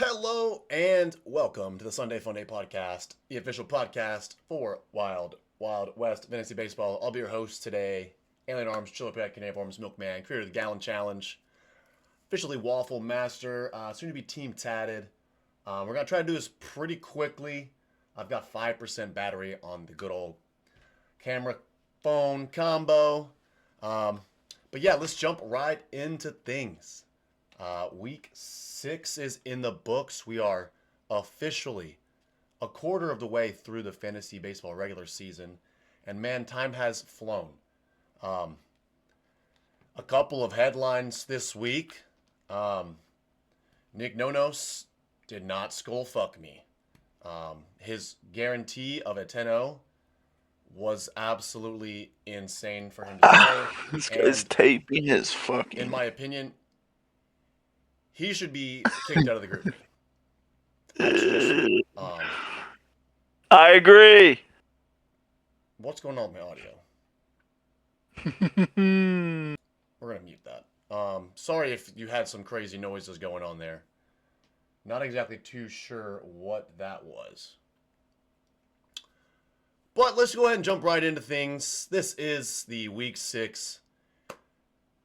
Hello and welcome to the Sunday Funday podcast, the official podcast for Wild West Fantasy Baseball. I'll be your host today, Alien Arms, Chillipack, Canadian Forms, Milkman, creator of the Gallon Challenge, officially Waffle Master, soon to be Team Tatted. We're going to try to do this pretty quickly. I've got 5% battery on the good old camera phone combo. But yeah, let's jump right into things. Week 6 is in the books. We are officially a quarter of the way through the fantasy baseball regular season. And man, time has flown. A couple of headlines this week. Nick Nonos did not skull fuck me. His guarantee of a 10-0 was absolutely insane for him to say. This guy's And taping his in fucking. my opinion, he should be kicked out of the group me. At tradition. I agree. What's going on with my audio? We're going to mute that. Sorry if you had some crazy noises going on there. Not exactly too sure what that was. But let's go ahead and jump right into things. This is the Week 6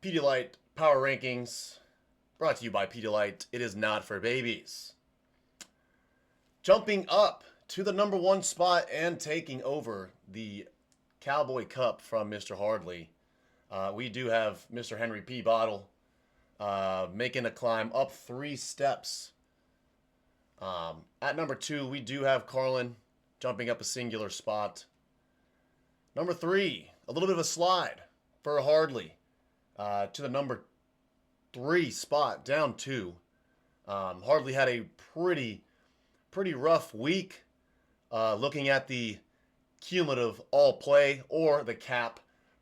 Pedialyte Power Rankings, brought to you by Pedialyte. It is not for babies. Jumping up to the number 1 spot and taking over the Cowboy Cup from Mr. Hardley, we do have Mr. Henry P. Bottle making a climb up 3 steps. At number 2, we do have Carlin jumping up a singular spot. Number 3, a little bit of a slide for Hardley to the number 3 spot, down 2. Hardley had a pretty rough week. Looking at the cumulative all play or the cap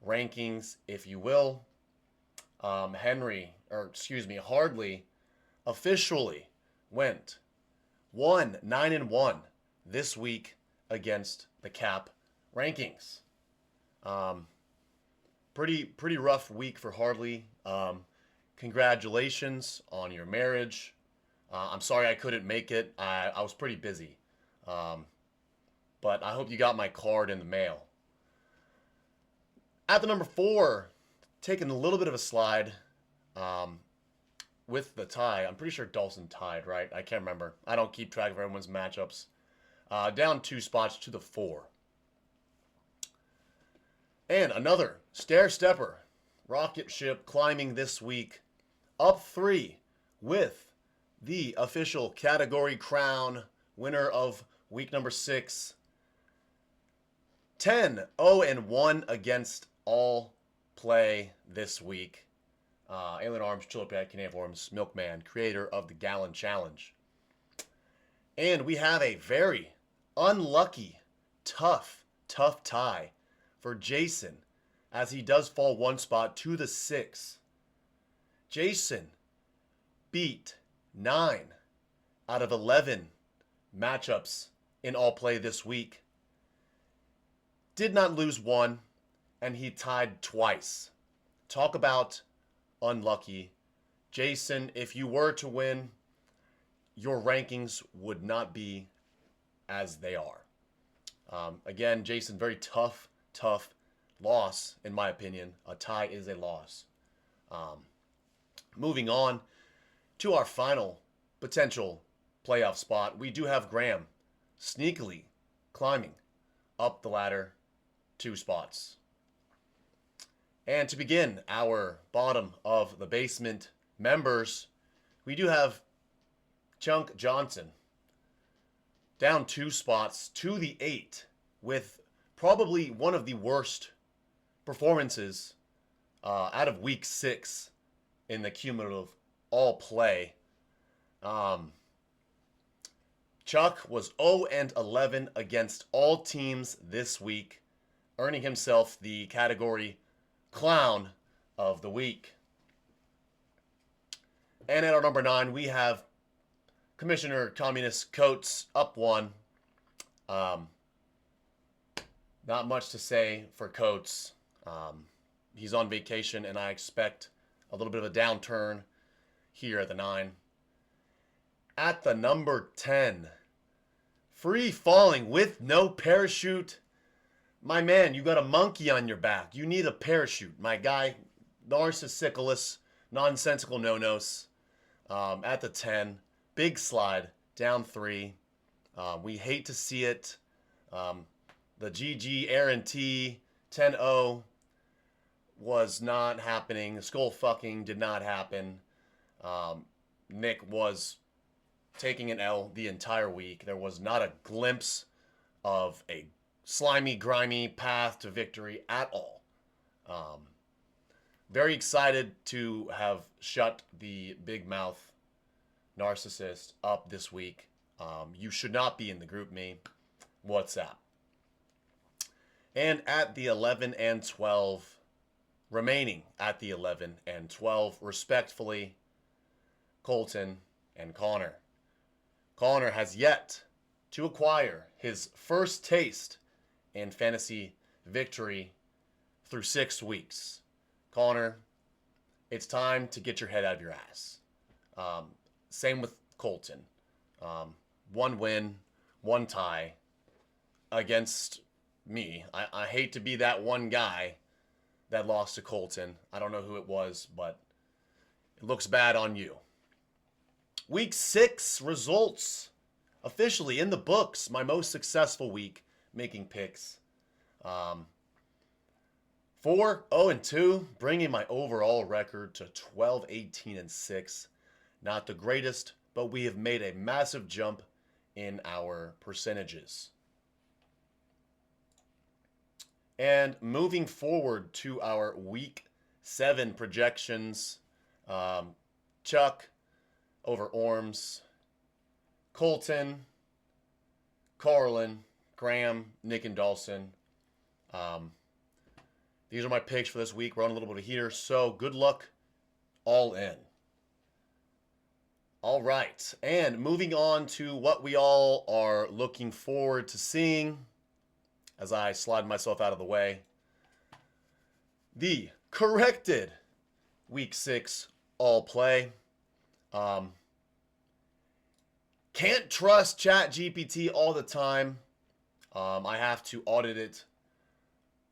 rankings, if you will. Hardley officially went 9-1 this week against the cap rankings. Pretty rough week for Hardley. Congratulations on your marriage. I'm sorry I couldn't make it. I was pretty busy. But I hope you got my card in the mail. At the number 4, taking a little bit of a slide with the tie. I'm pretty sure Dawson tied, right? I can't remember. I don't keep track of everyone's matchups. Down 2 spots to the 4. And another stair stepper, rocket ship climbing this week, up 3 with the official category crown winner of week number 6. 10-0-1 against all play this week. Alien Arms, Chillipack, Canadian Forms, Milkman, creator of the Gallon Challenge. And we have a very unlucky, tough tie for Jason, as he does fall 1 spot to the 6. Jason beat 9 out of 11 matchups in all play this week. Did not lose 1, and he tied twice. Talk about unlucky. Jason, if you were to win, your rankings would not be as they are. Again, Jason, very tough loss, in my opinion. A tie is a loss. Moving on to our final potential playoff spot, we do have Graham sneakily climbing up the ladder 2 spots. And to begin our bottom of the basement members, we do have Chunk Johnson down 2 spots to the 8 with probably one of the worst performances out of week 6 in the cumulative all play. Chuck was 0-11 against all teams this week, earning himself the category Clown of the Week. And at our number 9, we have Commissioner Communist Coates up 1. Not much to say for Coates. He's on vacation, and I expect a little bit of a downturn here at the 9. At the number 10, free falling with no parachute. My man, you got a monkey on your back. You need a parachute. My guy, narcissicalist, nonsensical no-nos. At the 10, big slide, down 3. We hate to see it. The GG Aaron T 10-0 was not happening. Skull fucking did not happen. Nick was taking an L the entire week. There was not a glimpse of a slimy, grimy path to victory at all. Very excited to have shut the big mouth narcissist up this week. You should not be in the group me. What's up? And at the 11 and 12, remaining at the 11 and 12, respectfully, Colton and Connor. Connor has yet to acquire his first taste in fantasy victory through 6 weeks. Connor, it's time to get your head out of your ass. Same with Colton. 1 win, 1 tie against me. I hate to be that one guy that lost to Colton. I don't know who it was, but it looks bad on you. Week 6 results officially in the books. My most successful week making picks. 4-0-2, bringing my overall record to 12-18-6. Not the greatest, but we have made a massive jump in our percentages. And moving forward to our week 7 projections, Chuck over Orms, Colton, Carlin, Graham, Nick, and Dawson. These are my picks for this week. We're on a little bit of heater, so good luck all in. All right, and moving on to what we all are looking forward to seeing as I slide myself out of the way. The corrected Week 6 all play. Can't trust ChatGPT all the time. I have to audit it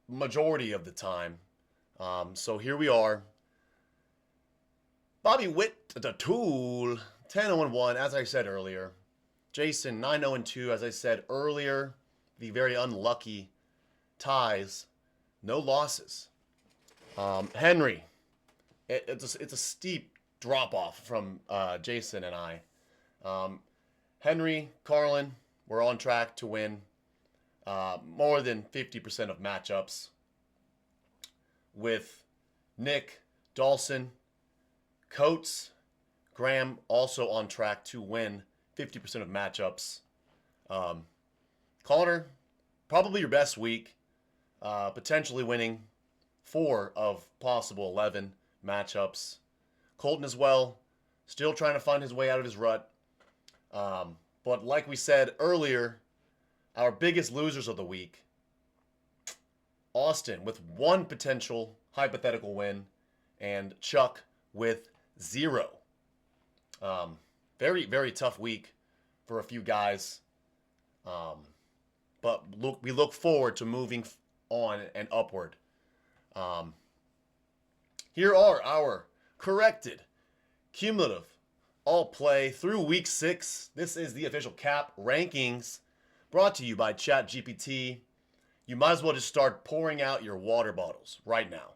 majority of the time. So here we are. Bobby Witt, the Tool, 10-1, as I said earlier. Jason, 9-2, as I said earlier. The very unlucky ties, no losses. Henry, it's a steep drop off from Jason and I. Henry, Carlin, we're on track to win more than 50% of matchups. With Nick, Dawson, Coates, Graham also on track to win 50% of matchups. Connor, probably your best week, potentially winning 4 of possible 11 matchups. Colton as well, still trying to find his way out of his rut. But like we said earlier, our biggest losers of the week, Austin with 1 potential hypothetical win, and Chuck with 0. Very, very tough week for a few guys. But we look forward to moving on and upward. Here are our corrected cumulative all play through week 6. This is the official cap rankings brought to you by ChatGPT. You might as well just start pouring out your water bottles right now.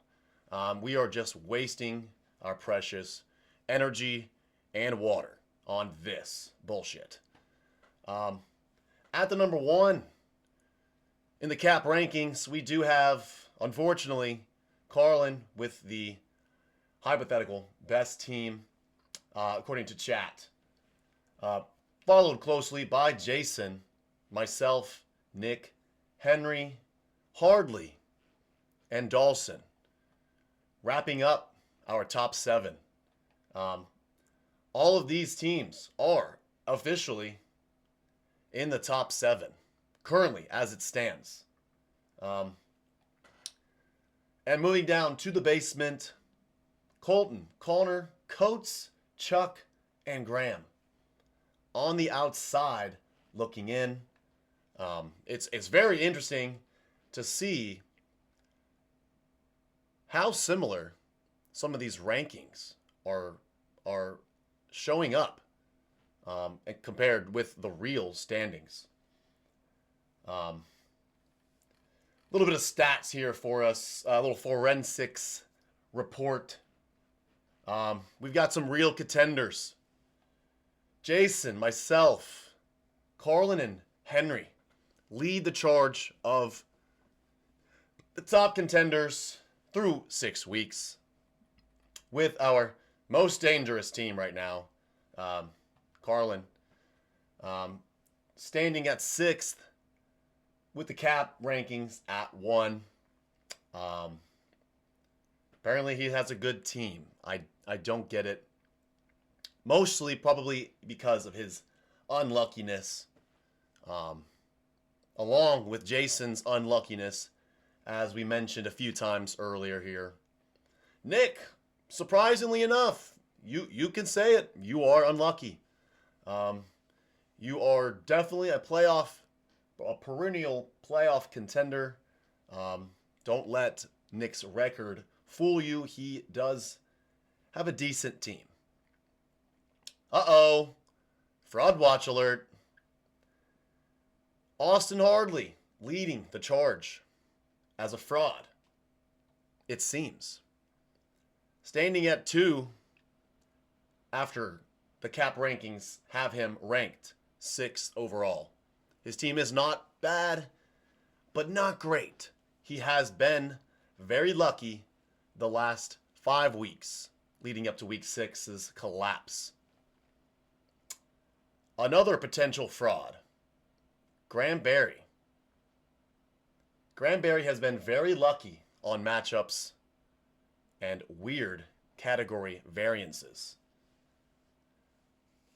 We are just wasting our precious energy and water on this bullshit. At the number 1 in the cap rankings, we do have, unfortunately, Carlin with the hypothetical best team, according to chat. Followed closely by Jason, myself, Nick, Henry, Hardley, and Dawson. Wrapping up our top 7. All of these teams are officially in the top 7, currently as it stands. And moving down to the basement, Colton, Connor, Coates, Chuck, and Graham. on the outside looking in. It's very interesting to see how similar some of these rankings are showing up, and compared with the real standings. A little bit of stats here for us, a little forensics report. We've got some real contenders. Jason, myself, Carlin, and Henry lead the charge of the top contenders through 6 weeks, with our most dangerous team right now, Carlin, standing at 6th with the cap rankings at 1. Apparently he has a good team. I don't get it. Mostly probably because of his unluckiness, along with Jason's unluckiness, as we mentioned a few times earlier here. Nick, surprisingly enough, you can say it. You are unlucky. You are definitely a perennial playoff contender. Don't let Nick's record fool you. He does have a decent team. Uh-oh. Fraud watch alert. Austin Hardley leading the charge as a fraud, it seems. Standing at 2 after the cap rankings have him ranked 6th overall. His team is not bad, but not great. He has been very lucky the last 5 weeks leading up to week 6's collapse. Another potential fraud, Graham Barry. Graham Barry has been very lucky on matchups and weird category variances.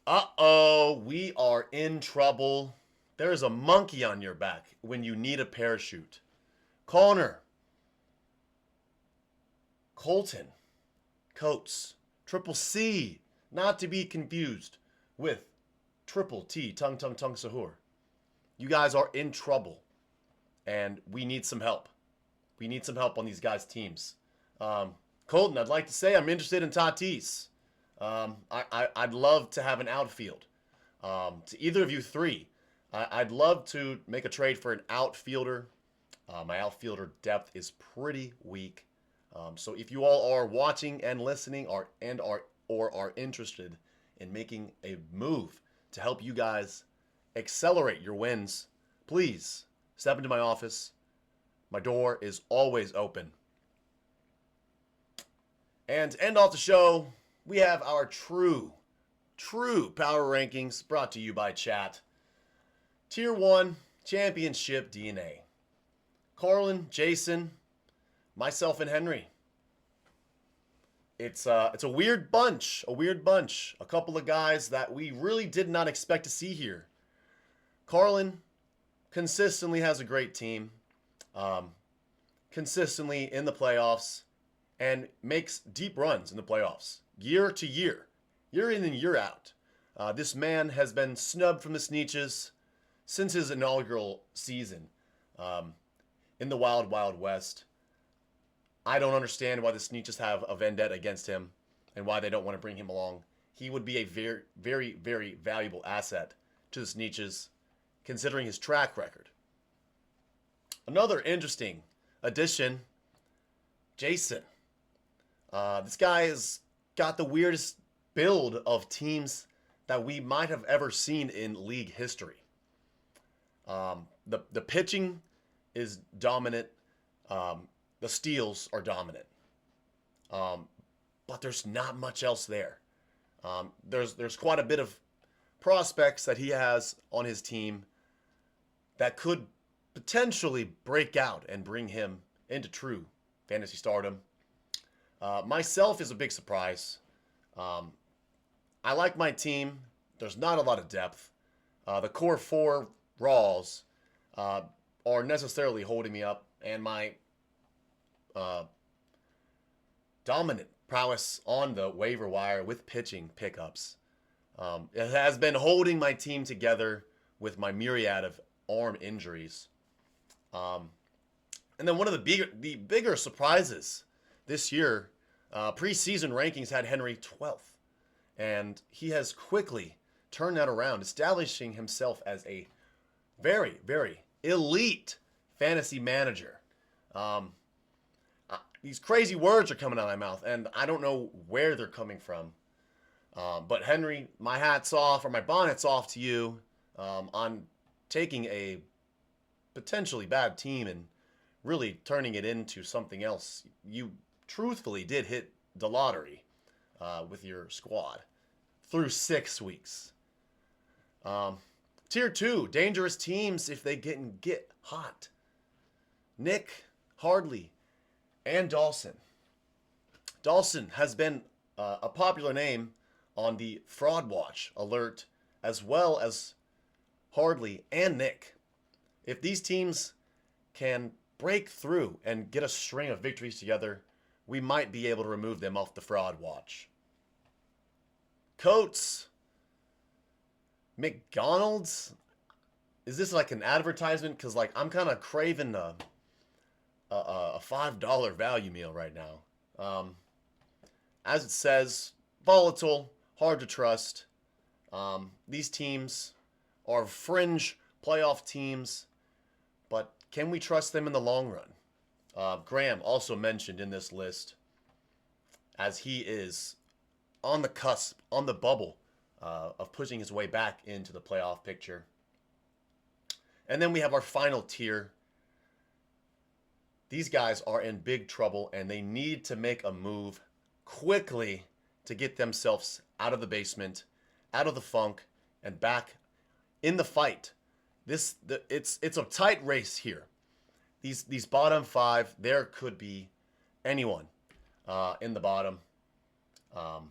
Uh-oh, we are in trouble. There's a monkey on your back when you need a parachute. Connor, Colton, Coates, Triple C, not to be confused with Triple T, Tung Sahur. You guys are in trouble, and we need some help. We need some help on these guys' teams. Colton, I'd like to say I'm interested in Tatis. I'd love to have an outfield. To either of you three, I'd love to make a trade for an outfielder. My outfielder depth is pretty weak. So if you all are watching and listening, or are interested in making a move to help you guys accelerate your wins, please step into my office. My door is always open. And to end off the show, we have our true power rankings brought to you by chat. Tier 1, Championship DNA. Carlin, Jason, myself, and Henry. It's a weird bunch. A couple of guys that we really did not expect to see here. Carlin consistently has a great team. Consistently in the playoffs, and makes deep runs in the playoffs. Year to year. Year in and year out. This man has been snubbed from the Sneetches since his inaugural season in the Wild Wild West. I don't understand why the Sneetches have a vendetta against him and why they don't want to bring him along. He would be a very, very, very valuable asset to the Sneetches, considering his track record. Another interesting addition, Jason. This guy has got the weirdest build of teams that we might have ever seen in league history. The pitching is dominant. The steals are dominant. But there's not much else there. There's quite a bit of prospects that he has on his team that could potentially break out and bring him into true fantasy stardom. Myself is a big surprise. I like my team. There's not a lot of depth. The core 4 Raws are necessarily holding me up, and my dominant prowess on the waiver wire with pitching pickups It has been holding my team together with my myriad of arm injuries. Um, and then one of the bigger surprises this year, preseason rankings had Henry 12th, and he has quickly turned that around, establishing himself as a very, very elite fantasy manager. Um, these crazy words are coming out of my mouth, and I don't know where they're coming from. But Henry, my hat's off, or my bonnet's off to you on taking a potentially bad team and really turning it into something else. You truthfully did hit the lottery with your squad through 6 weeks. Tier 2, dangerous teams if they get hot. Nick, Hardley, and Dawson. Dawson has been a popular name on the Fraud Watch alert, as well as Hardley and Nick. If these teams can break through and get a string of victories together, we might be able to remove them off the Fraud Watch. Coates, McDonald's, is this like an advertisement? Because like I'm kind of craving a $5 value meal right now. As it says, volatile, hard to trust. These teams are fringe playoff teams, but can we trust them in the long run? Graham also mentioned in this list, as he is on the cusp, on the bubble of pushing his way back into the playoff picture. And then we have our final tier. These guys are in big trouble, and they need to make a move quickly to get themselves out of the basement, out of the funk, and back in the fight. It's a tight race here. These bottom 5, there could be anyone in the bottom. But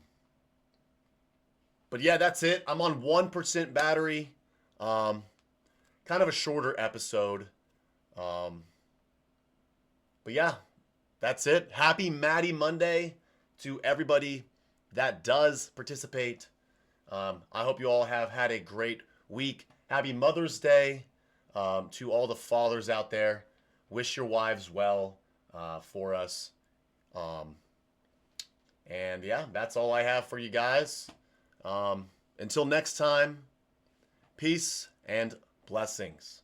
yeah, that's it. I'm on 1% battery. Kind of a shorter episode. But yeah, that's it. Happy Maddie Monday to everybody that does participate. I hope you all have had a great week. Happy Mother's Day to all the fathers out there. Wish your wives well for us. And yeah, that's all I have for you guys. Until next time, peace and blessings.